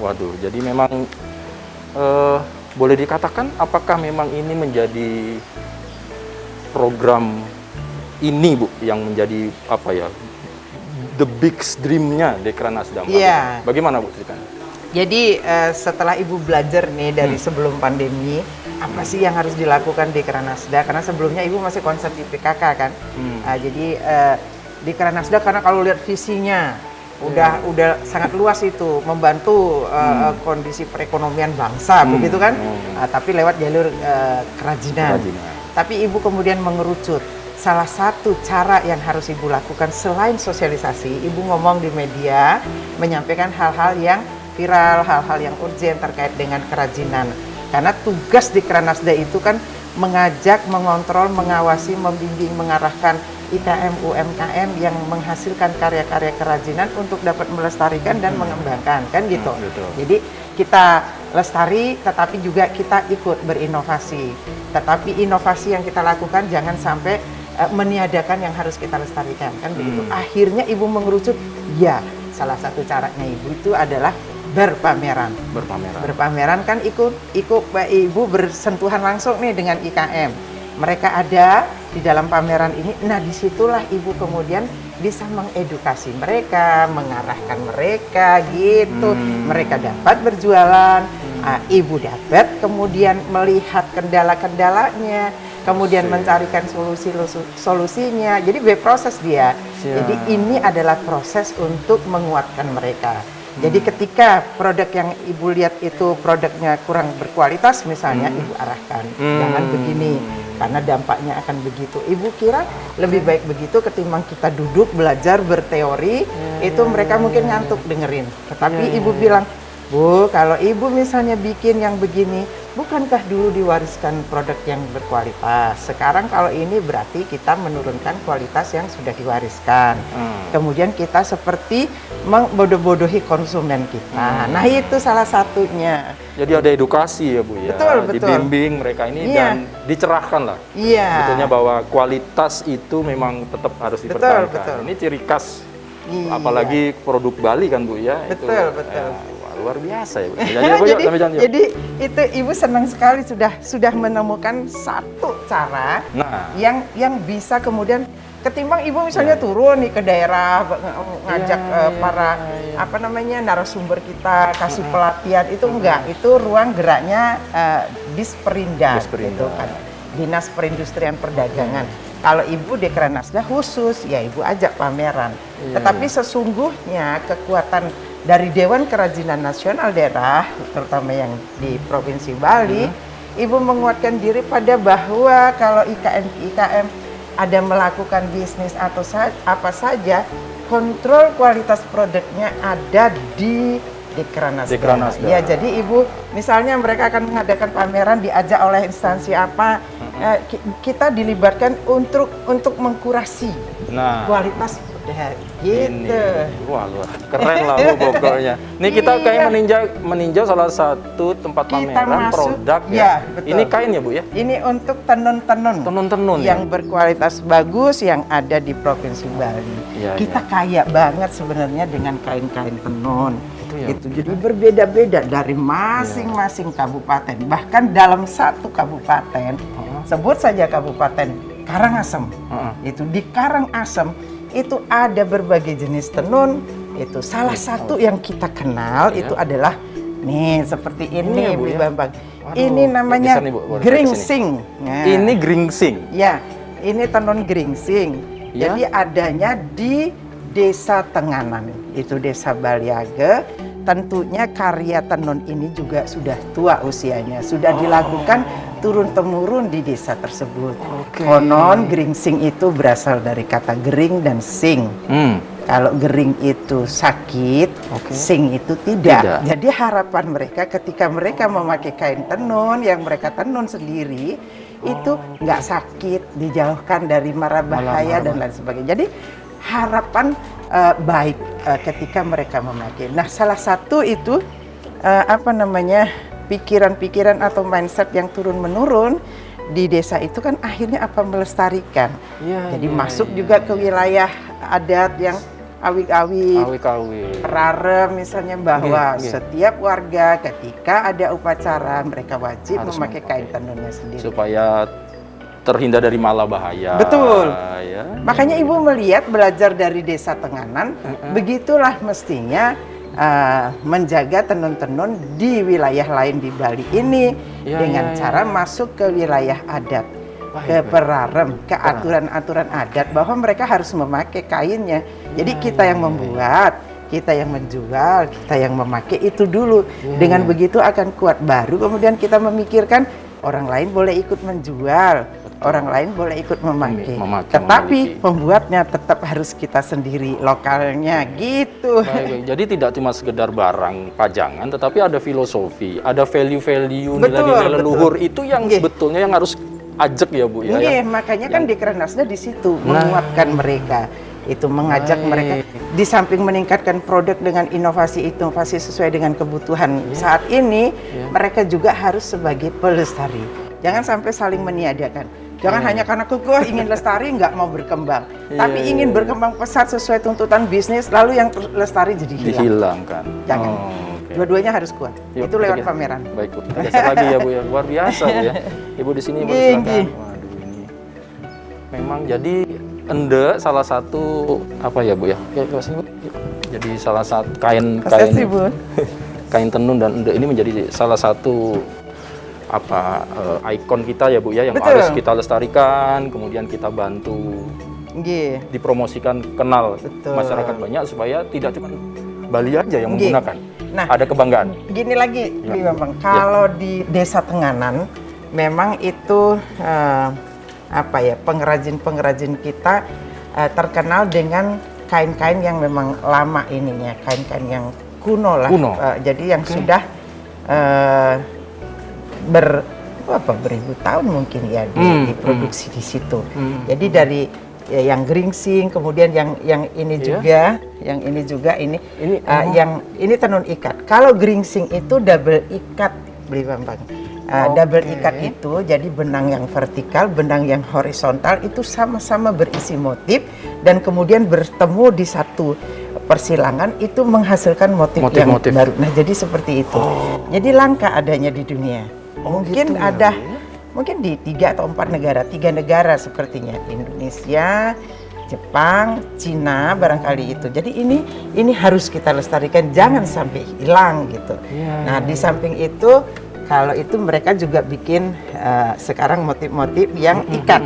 Waduh, jadi memang boleh dikatakan apakah memang ini menjadi program ini Bu yang menjadi apa ya, the big dream-nya Dekranasda? Iya. Bagaimana Bu ceritanya? Jadi setelah Ibu belajar nih dari sebelum pandemi, apa sih yang harus dilakukan Dekranasda? Karena sebelumnya Ibu masih konsep di PKK kan. Jadi Dekranasda karena kalau lihat visinya udah sangat luas itu, membantu kondisi perekonomian bangsa begitu kan. Tapi lewat jalur kerajinan. Tapi Ibu kemudian mengerucut. Salah satu cara yang harus Ibu lakukan selain sosialisasi, Ibu ngomong di media, menyampaikan hal-hal yang viral, hal-hal yang urgent terkait dengan kerajinan. Karena tugas Dekranasda itu kan mengajak, mengontrol, mengawasi, membimbing, mengarahkan IKM, UMKM yang menghasilkan karya-karya kerajinan untuk dapat melestarikan dan mengembangkan, kan gitu. Jadi kita lestari, tetapi juga kita ikut berinovasi. Tetapi inovasi yang kita lakukan jangan sampai meniadakan yang harus kita lestarikan, kan begitu. Akhirnya Ibu mengerucut, ya salah satu caranya Ibu itu adalah berpameran. Berpameran kan ikut Ibu bersentuhan langsung nih dengan IKM. Mereka ada di dalam pameran ini. Nah, disitulah Ibu kemudian bisa mengedukasi mereka, mengarahkan mereka gitu. Mereka dapat berjualan, Ibu dapat kemudian melihat kendala-kendalanya, kemudian mencarikan solusinya. Jadi berproses dia. Jadi ini adalah proses untuk menguatkan mereka. Jadi ketika produk yang Ibu lihat itu produknya kurang berkualitas misalnya, Ibu arahkan, jangan begini, karena dampaknya akan begitu. Ibu kira lebih baik begitu ketimbang kita duduk belajar berteori, itu mereka mungkin ngantuk dengerin. Tetapi Ibu bilang, Bu, kalau Ibu misalnya bikin yang begini, bukankah dulu diwariskan produk yang berkualitas? Sekarang kalau ini berarti kita menurunkan kualitas yang sudah diwariskan. Kemudian kita seperti membodoh-bodohi konsumen kita. Nah, itu salah satunya. Jadi ada edukasi ya Bu ya, Betul. dibimbing mereka ini dan dicerahkan lah. Sebetulnya bahwa kualitas itu memang tetap harus dipertahankan. Ini ciri khas, apalagi produk Bali kan Bu ya. Betul. Luar biasa ya Bu. Jadi itu Ibu senang sekali sudah menemukan satu cara yang bisa kemudian ketimbang Ibu misalnya turun nih ke daerah ngajak para narasumber kita kasih pelatihan, itu enggak, itu ruang geraknya Disperindak gitu kan, Dinas Perindustrian Perdagangan. Kalau Ibu Dekranasda khusus ya Ibu ajak pameran. Tetapi sesungguhnya kekuatan dari Dewan Kerajinan Nasional Daerah, terutama yang di Provinsi Bali, Ibu menguatkan diri pada bahwa kalau IKM ada melakukan bisnis atau apa saja, kontrol kualitas produknya ada di Dekranasda. Ya, jadi Ibu misalnya mereka akan mengadakan pameran diajak oleh instansi apa, kita dilibatkan untuk mengkurasi kualitas gitu. Wah, luar keren lah Bu pokoknya. Ini kita kayak meninjau salah satu tempat pameran produk ya. Betul. Ini kain ya Bu ya? Ini untuk tenun yang berkualitas bagus yang ada di Provinsi Bali. Kita kaya banget sebenarnya dengan kain-kain tenun. Itu jadi berbeda-beda dari masing-masing kabupaten. Bahkan dalam satu kabupaten, sebut saja Kabupaten Karangasem. Itu di Karangasem itu ada berbagai jenis tenun. Itu salah satu yang kita kenal itu adalah nih seperti ini Bu Bambang. Ini namanya geringsing. Ini geringsing. Ya, ini tenun geringsing. Jadi adanya di Desa Tenganan, itu Desa Baliage. Tentunya karya tenun ini juga sudah tua usianya, sudah dilakukan turun-temurun di desa tersebut. Konon geringsing itu berasal dari kata gering dan sing. Kalau gering itu sakit, sing itu tidak. Jadi harapan mereka ketika mereka memakai kain tenun yang mereka tenun sendiri, itu nggak sakit, dijauhkan dari mara bahaya dan lain sebagainya. Jadi harapan baik ketika mereka memakai. Nah, salah satu itu pikiran-pikiran atau mindset yang turun-menurun di desa itu kan akhirnya melestarikan. Jadi masuk juga ke wilayah adat yang awik-awik, Awik-awik. rarem misalnya, bahwa Nggih. setiap warga ketika ada upacara mereka wajib Harus memakai kain memakai. tenunnya sendiri. Supaya terhindar dari malabahaya. Betul. Ya. Makanya Ibu melihat belajar dari Desa Tenganan, begitulah mestinya menjaga tenun-tenun di wilayah lain di Bali ini Ya, dengan ya, cara masuk ke wilayah adat, Baik, ke baik. perarem, ke aturan-aturan adat bahwa mereka harus memakai kainnya. Jadi kita yang membuat, kita yang menjual, kita yang memakai itu dulu. Dengan begitu akan kuat. Baru kemudian kita memikirkan orang lain boleh ikut menjual. Orang lain boleh ikut memakai, tetapi memiliki. pembuatnya tetap harus kita sendiri, lokalnya gitu. Baik. Jadi tidak cuma sekedar barang pajangan, tetapi ada filosofi, ada value-value, Betul, nilai-nilai leluhur betul. itu yang Nggih. sebetulnya yang harus ajak ya Bu ya. Iya, makanya kan di Kranasda di situ menguatkan mereka, itu mengajak Baik. mereka di samping meningkatkan produk dengan inovasi-inovasi sesuai dengan kebutuhan saat ini, mereka juga harus sebagai pelestari. Jangan sampai saling meniadakan. Jangan hanya karena kekeh ingin lestari nggak mau berkembang, tapi ingin berkembang pesat sesuai tuntutan bisnis, lalu yang lestari jadi hilang. Dihilangkan. Jangan. Oke. Dua-duanya harus kuat. Yuk, Itu lewat kita- pameran. Baik Bu, kita geser lagi ya Bu ya. Luar biasa Bu ya. Ibu di sini Ibu Nggih, silakan. nggih. Waduh ini. Memang jadi ende salah satu apa ya Bu ya? Ya ke sini Bu. Yuk. Jadi salah satu kain Makasih, Bu. kain tenun dan ende ini menjadi salah satu ikon kita ya Bu ya yang Betul. harus kita lestarikan, kemudian kita bantu Nggih. dipromosikan, kenal Betul. masyarakat banyak supaya tidak cuma Bali aja yang Nggih. menggunakan. Nah, ada kebanggaan. Gini lagi, Ya. Bambang. Kalau di Desa Tenganan, memang itu pengrajin-pengrajin kita terkenal dengan kain-kain yang memang lama ininya, kain-kain yang kuno lah. Kuno. Jadi yang sudah beribu tahun mungkin ya diproduksi di situ. Jadi dari yang geringsing, kemudian yang ini juga, yang ini juga ini tenun ikat. Kalau geringsing itu double ikat, Beli Bambang. Double ikat itu jadi benang yang vertikal, benang yang horizontal itu sama-sama berisi motif dan kemudian bertemu di satu persilangan itu menghasilkan motif yang baru. Nah, jadi seperti itu. Jadi langka adanya di dunia. Mungkin gitu ada mungkin di 3 atau 4 negara, 3 negara sepertinya. Indonesia, Jepang, Cina barangkali itu. Jadi ini harus kita lestarikan, jangan sampai hilang gitu. Nah, di samping itu kalau itu mereka juga bikin sekarang motif-motif yang ikat.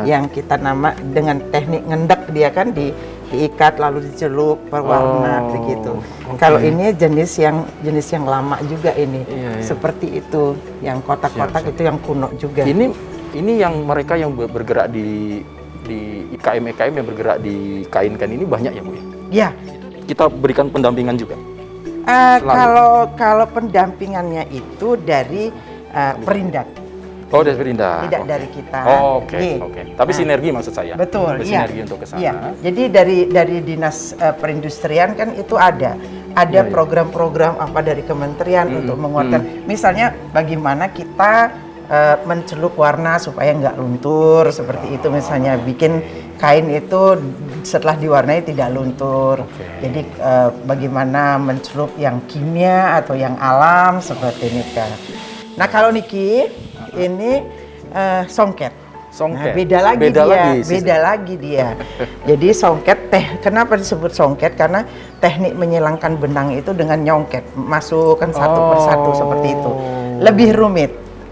Yang kita nama dengan teknik ngendek, dia kan diikat lalu dicelup berwarna begitu. Kalau ini jenis yang lama juga ini. Seperti itu, yang kotak-kotak itu yang kuno juga. Ini yang mereka yang bergerak di IKM yang bergerak di kain-kain ini banyak ya Bu ya? Ya. Kita berikan pendampingan juga. Kalau pendampingannya itu dari Perindak. Oh, dari Perindak. Tidak dari kita. Oke. Tapi sinergi maksud saya. Betul. Sinergi untuk ke sana. Iya. Jadi dari Dinas Perindustrian kan itu ada program-program apa dari kementerian untuk menguatkan. Misalnya bagaimana kita mencelup warna supaya nggak luntur seperti itu, misalnya bikin kain itu setelah diwarnai tidak luntur. Jadi bagaimana mencelup yang kimia atau yang alam seperti ini kan. Nah, kalau Niki ini songket. Nah, beda lagi dia. Jadi songket kenapa disebut songket? Karena teknik menyilangkan benang itu dengan nyongket, masukkan satu persatu seperti itu.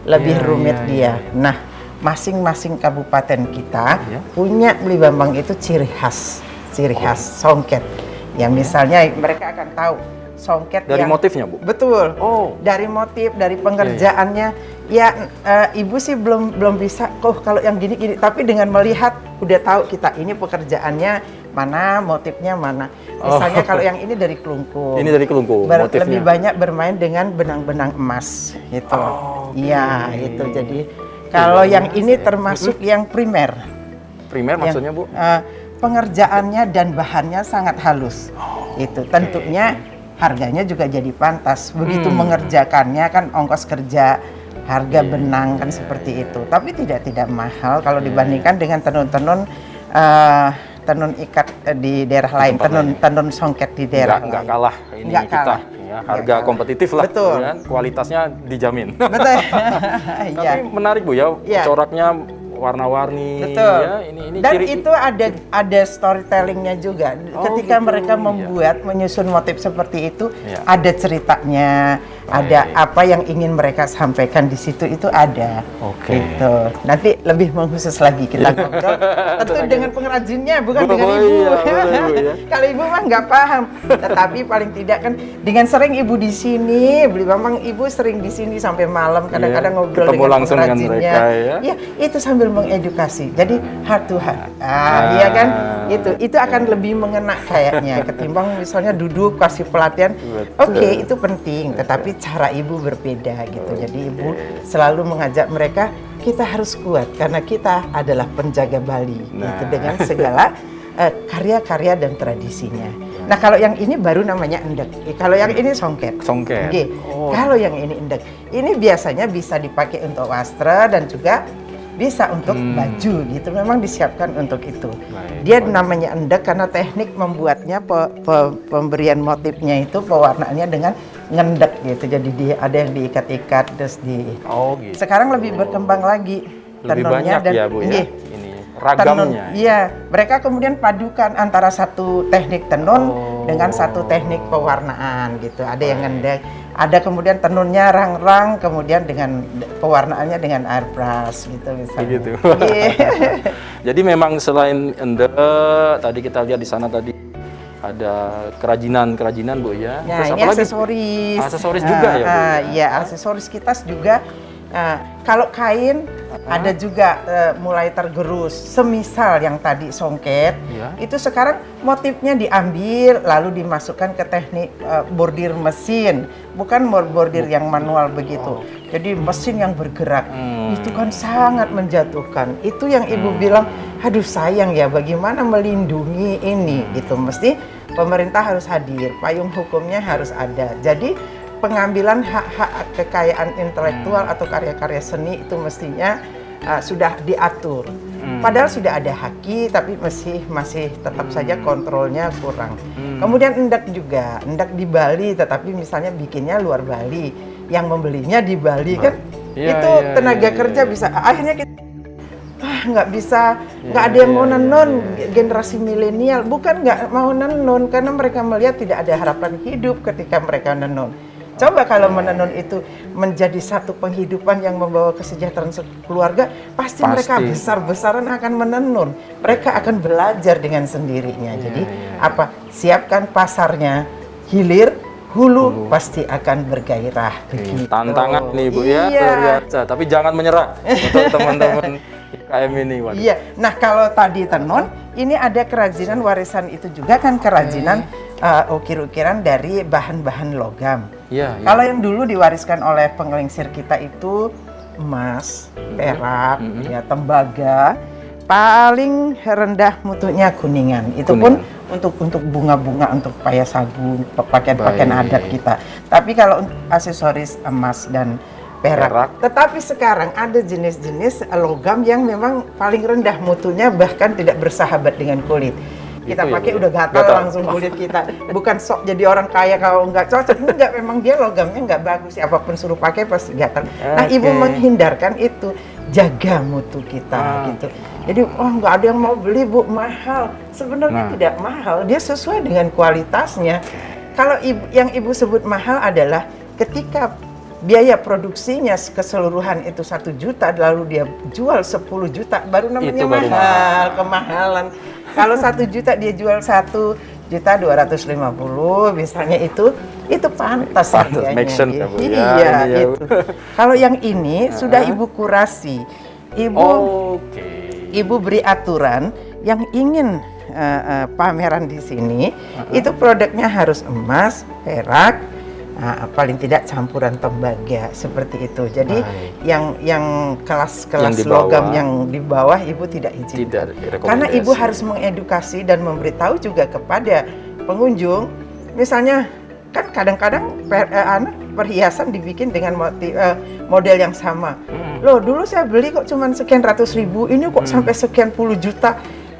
Lebih rumit dia. Nah, masing-masing kabupaten kita punya Beli Bambang itu ciri khas songket. Ya misalnya mereka akan tahu songket dari motifnya Bu. Betul. Dari motif, dari pengerjaannya. Ya Ibu sih belum bisa kalau yang gini-gini, tapi dengan melihat udah tahu kita ini pekerjaannya mana, motifnya mana. Misalnya kalau yang ini dari kelungkung. Ini dari kelungkung motifnya. Lebih banyak bermain dengan benang-benang emas gitu. Iya, itu. Jadi kalau yang ini termasuk yang primer. Primer maksudnya Bu? Pengerjaannya dan bahannya sangat halus. Itu tentunya harganya juga jadi pantas. Begitu mengerjakannya kan ongkos kerja, harga benang kan seperti itu. Tapi tidak mahal kalau dibandingkan dengan tenun-tenun tenun ikat di daerah lain, tenun songket di daerah lain. Nggak kalah ini Nggak kita. kalah. Ya, harga kompetitif lah, Betul. ya, kualitasnya dijamin. Betul. Tapi menarik Bu ya, coraknya warna-warni. Betul. Ya, ini Dan ciri. itu ada storytellingnya juga. Ketika gitu, mereka membuat, menyusun motif seperti itu, Ya. ada ceritanya, ada apa yang ingin mereka sampaikan di situ itu ada. Oke. Gitu. Nanti lebih mengkhusus lagi kita ngobrol. Tentu dengan pengrajinnya, bukan dengan ibu. Iya, boleh, Bu, ya. Kalau ibu mah nggak paham, tetapi paling tidak kan dengan sering ibu di sini, beli memang ibu sering di sini sampai malam, kadang-kadang ngobrol ketemu dengan langsung dengan pengrajinnya. mereka, ya. Iya, itu sambil mengedukasi. Jadi heart to heart. Iya kan? Itu akan lebih mengena kayaknya ketimbang misalnya duduk kasih pelatihan. Oke, itu penting, tetapi cara ibu berbeda gitu. Jadi ibu selalu mengajak mereka, kita harus kuat karena kita adalah penjaga Bali gitu, dengan segala karya-karya dan tradisinya. Nah, kalau yang ini baru namanya endek. Kalau yang ini songket. Songket. Oke. Kalau yang ini endek, ini biasanya bisa dipakai untuk wastra dan juga bisa untuk baju gitu. Memang disiapkan untuk itu. Dia namanya endek karena teknik membuatnya pemberian motifnya itu pewarnaannya dengan ngendek gitu. Jadi ada yang diikat-ikat terus di. Gitu. Sekarang lebih berkembang lagi Lebih tenunnya banyak ya Bu ya. Ini ragamnya. Iya, mereka kemudian padukan antara satu teknik tenun dengan satu teknik pewarnaan gitu. Ada yang ngendek, ada kemudian tenunnya rang-rang, kemudian dengan pewarnaannya dengan airbrush gitu misalnya. Gitu. Jadi memang selain endek, tadi kita lihat di sana tadi ada kerajinan Bu ya. Nah, terus ini apalagi? aksesoris. Aksesoris juga ya Bu. Iya, aksesoris kita juga. Kalau kain ada juga mulai tergerus. Semisal yang tadi songket, itu sekarang motifnya diambil lalu dimasukkan ke teknik bordir mesin, bukan bordir yang manual begitu. Jadi mesin yang bergerak. Itu kan sangat menjatuhkan. Itu yang ibu bilang, aduh sayang ya, bagaimana melindungi ini gitu. Mesti pemerintah harus hadir, payung hukumnya harus ada. Jadi pengambilan hak-hak kekayaan intelektual atau karya-karya seni itu mestinya sudah diatur. Padahal sudah ada haki, tapi masih tetap saja kontrolnya kurang. Kemudian endek juga, endek di Bali, tetapi misalnya bikinnya luar Bali, yang membelinya di Bali kan, itu tenaga kerja bisa. Akhirnya kita nggak bisa, nggak ada yang mau nenun. Generasi milenial bukan nggak mau nenun karena mereka melihat tidak ada harapan hidup ketika mereka nenun. Coba kalau menenun itu menjadi satu penghidupan yang membawa kesejahteraan keluarga, pasti mereka besar-besaran akan menenun. Mereka akan belajar dengan sendirinya. Jadi apa? Siapkan pasarnya, hilir, hulu pasti akan bergairah. Begitu. Tantangan nih Bu ya, luar biasa. Tapi jangan menyerah untuk teman-teman IKM ini. Waduh. Iya. Nah, kalau tadi tenun, ini ada kerajinan warisan itu juga kan kerajinan ukir-ukiran dari bahan-bahan logam. Kalau yang dulu diwariskan oleh pengelingsir kita itu emas, perak, ya tembaga, paling rendah mutunya kuningan. Itu pun untuk bunga-bunga, untuk payah sagu, pakaian-pakaian adat kita. Tapi kalau aksesoris emas dan perak. Tetapi sekarang ada jenis-jenis logam yang memang paling rendah mutunya, bahkan tidak bersahabat dengan kulit. Kita pakai udah gatal langsung kulit kita. Bukan sok jadi orang kaya kalau nggak cocok. Enggak, memang dia logamnya nggak bagus. Siapapun suruh pakai pasti gatal. Nah, ibu menghindarkan itu, jaga mutu kita gitu. Jadi, nggak ada yang mau beli Bu, mahal. Sebenarnya tidak mahal. Dia sesuai dengan kualitasnya. Kalau yang ibu sebut mahal adalah ketika biaya produksinya keseluruhan itu 1 juta, lalu dia jual 10 juta, baru namanya mahal, kemahalan. Kalau 1 juta dia jual 1.250.000 misalnya, itu pantas harganya. Gitu. Iya, itu. Kalau yang ini sudah ibu kurasi, ibu beri aturan yang ingin pameran di sini, itu produknya harus emas, perak, paling tidak campuran tembaga seperti itu. Jadi yang kelas-kelas logam yang di bawah ibu tidak izinkan. Karena ibu harus mengedukasi dan memberitahu juga kepada pengunjung. Misalnya kan kadang-kadang perhiasan dibikin dengan model yang sama. Loh, dulu saya beli kok cuman sekian ratus ribu, ini kok sampai sekian puluh juta.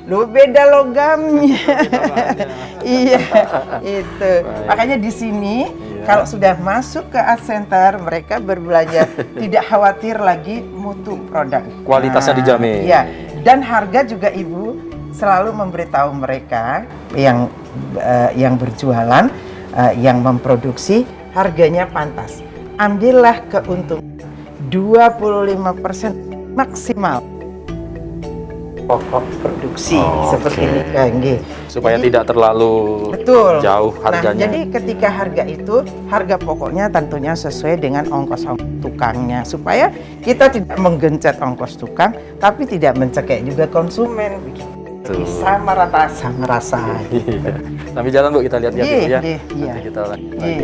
Loh, beda logamnya. Iya, itu. Makanya di sini kalau sudah masuk ke Art Center, mereka berbelanja tidak khawatir lagi mutu produk. Kualitasnya dijamin. Iya, dan harga juga Ibu selalu memberitahu mereka yang berjualan, yang memproduksi, harganya pantas. Ambillah keuntungan 25% maksimal pokok produksi seperti ini kan, supaya tidak terlalu jauh harganya. Nah, jadi ketika harga itu, harga pokoknya tentunya sesuai dengan ongkos tukangnya, supaya kita tidak menggencet ongkos tukang, tapi tidak mencekik juga konsumen. Sama rasa. Sambil jalan Bu, kita lihat-lihat ya. Iya. Nanti kita lanjut lagi.